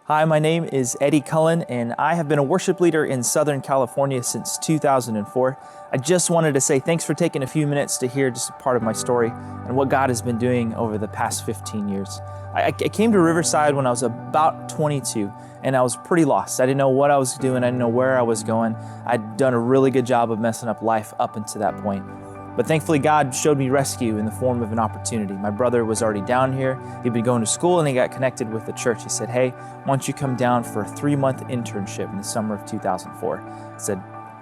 Hi, my name is Eddie Culin, and I have been a worship leader in Southern California since 2004. I just wanted to say thanks for taking a few minutes to hear just a part of my story and what God has been doing over the past 15 years. I came to Riverside when I was about 22, and I was pretty lost. I didn't know what I was doing. I didn't know where I was going. I'd done a really good job of messing up life up until that point. But thankfully, God showed me rescue in the form of an opportunity. My brother was already down here. He'd been going to school and he got connected with the church. He said, "Hey, why don't you come down for a 3-month internship in the summer of 2004? I said,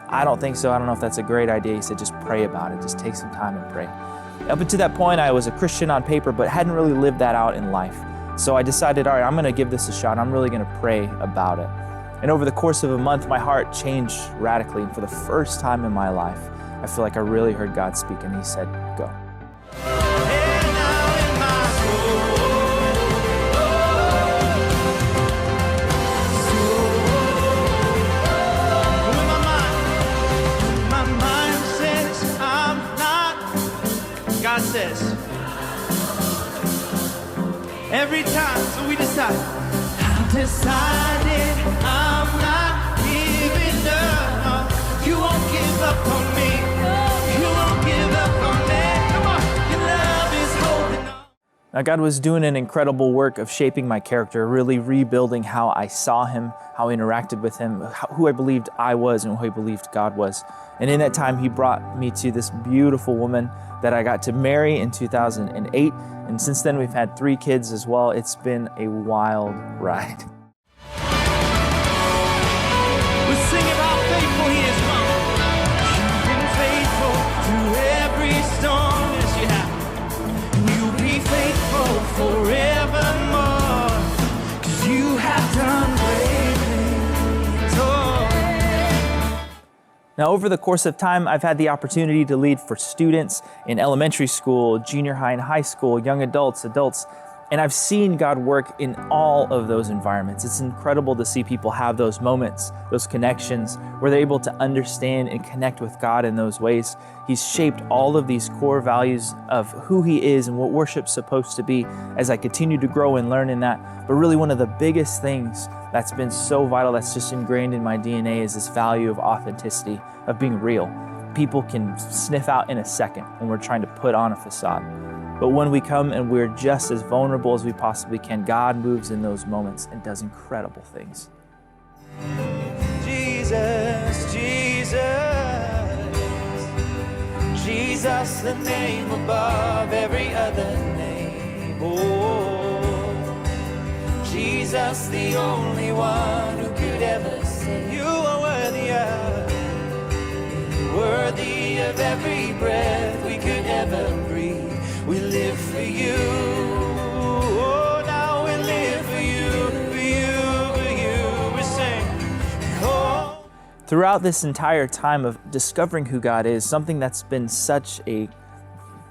"I don't think so. I don't know if that's a great idea." He said, "Just pray about it. Just take some time and pray." Up until that point, I was a Christian on paper, but hadn't really lived that out in life. So I decided, all right, I'm gonna give this a shot. I'm really gonna pray about it. And over the course of a month, my heart changed radically. And for the first time in my life, I feel like I really heard God speak, and He said, "Go." God says, every time, so we decide, I've decided I'm not giving up. You won't give up on me. You won't give up on me. Come on, your love is holding on. Now, God was doing an incredible work of shaping my character, really rebuilding how I saw Him, how I interacted with Him, who I believed I was and who I believed God was. And in that time, He brought me to this beautiful woman that I got to marry in 2008. And since then, we've had 3 kids as well. It's been a wild ride. We sing about faithful He is, Mom. You've been faithful through every storm, yes you have. And you'll be faithful forevermore, 'cause you have done great things. Oh. Now, over the course of time, I've had the opportunity to lead for students in elementary school, junior high and high school, young adults, and I've seen God work in all of those environments. It's incredible to see people have those moments, those connections, where they're able to understand and connect with God in those ways. He's shaped all of these core values of who He is and what worship's supposed to be as I continue to grow and learn in that. But really, one of the biggest things that's been so vital, that's just ingrained in my DNA, is this value of authenticity, of being real. People can sniff out in a second when we're trying to put on a facade. But when we come and we're just as vulnerable as we possibly can, God moves in those moments and does incredible things. Jesus, Jesus, Jesus, the name above every other name. Oh, Jesus, the only one who could ever say, you are worthy of every breath we could ever breathe. We live for you. Oh, now we live for you, for you, for you. We sing. Oh. Throughout this entire time of discovering who God is, something that's been such a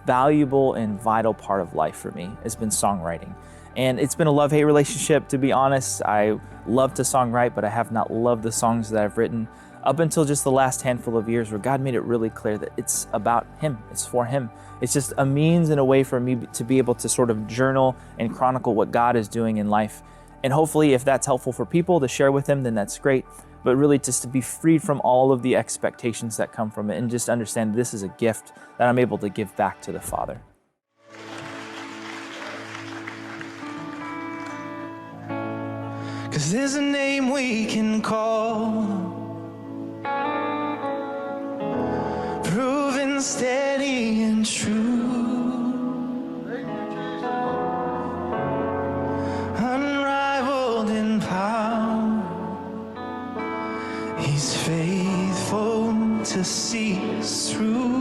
valuable and vital part of life for me has been songwriting. And it's been a love-hate relationship, to be honest. I love to songwrite, but I have not loved the songs that I've written up until just the last handful of years, where God made it really clear that it's about Him, it's for Him. It's just a means and a way for me to be able to sort of journal and chronicle what God is doing in life. And hopefully, if that's helpful for people to share with them, then that's great. But really just to be freed from all of the expectations that come from it and just understand this is a gift that I'm able to give back to the Father. Cause there's a name we can call, proven steady and true, unrivaled in power. He's faithful to see us through.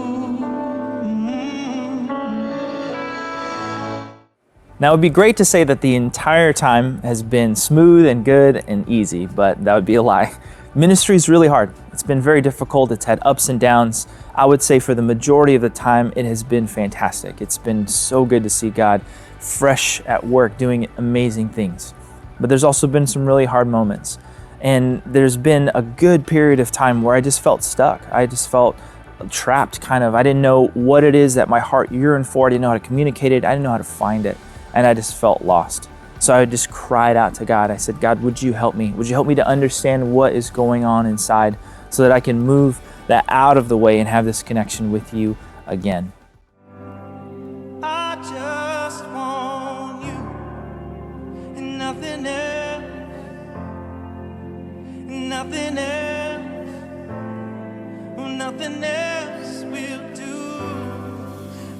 Now, it would be great to say that the entire time has been smooth and good and easy, but that would be a lie. Ministry is really hard. It's been very difficult. It's had ups and downs. I would say for the majority of the time, it has been fantastic. It's been so good to see God fresh at work doing amazing things. But there's also been some really hard moments. And there's been a good period of time where I just felt stuck. I just felt trapped, kind of. I didn't know what it is that my heart yearned for. I didn't know how to communicate it. I didn't know how to find it. And I just felt lost. So I just cried out to God. I said, God, would you help me? Would you help me to understand what is going on inside so that I can move that out of the way and have this connection with you again? I just want you and nothing else, nothing else, nothing else will do.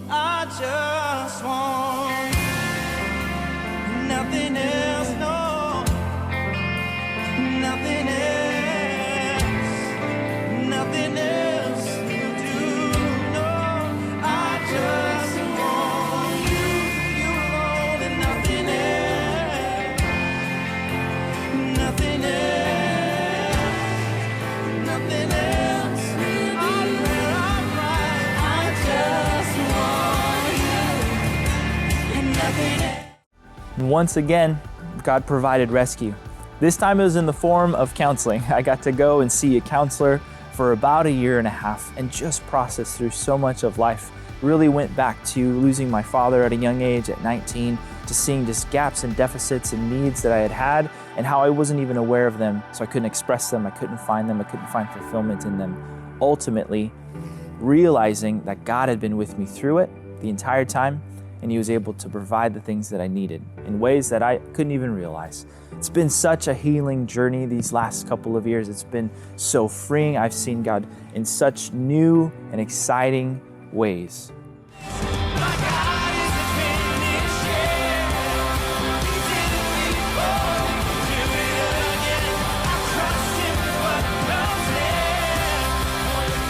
I just want you, nothing else, no, nothing else, nothing else will do. No, I just want you alone and nothing else, nothing else, nothing else will do. I just want you and nothing else. And once again, God provided rescue. This time it was in the form of counseling. I got to go and see a counselor for about 1.5 years and just process through so much of life. Really went back to losing my father at a young age at 19, to seeing just gaps and deficits and needs that I had and how I wasn't even aware of them. So I couldn't express them, I couldn't find them, I couldn't find fulfillment in them. Ultimately, realizing that God had been with me through it the entire time, and He was able to provide the things that I needed in ways that I couldn't even realize. It's been such a healing journey these last couple of years. It's been so freeing. I've seen God in such new and exciting ways. My God is the finished yet. He did it before, do it again. I trust Him with what comes next.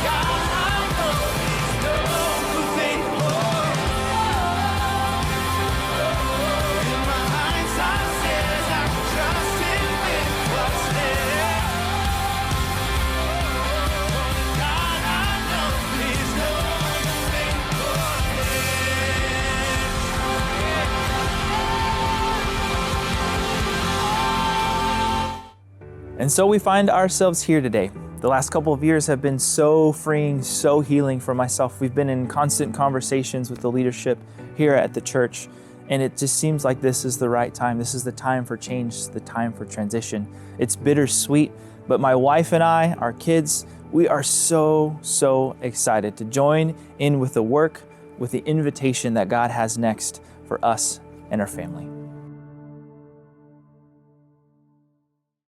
God, I know He's so faithful. In my hindsight says I can trust Him with what's next. God, I know He's no And so we find ourselves here today. The last couple of years have been so freeing, so healing for myself. We've been in constant conversations with the leadership here at the church, and it just seems like this is the right time. This is the time for change, the time for transition. It's bittersweet, but my wife and I, our kids, we are so excited to join in with the work, with the invitation that God has next for us and our family.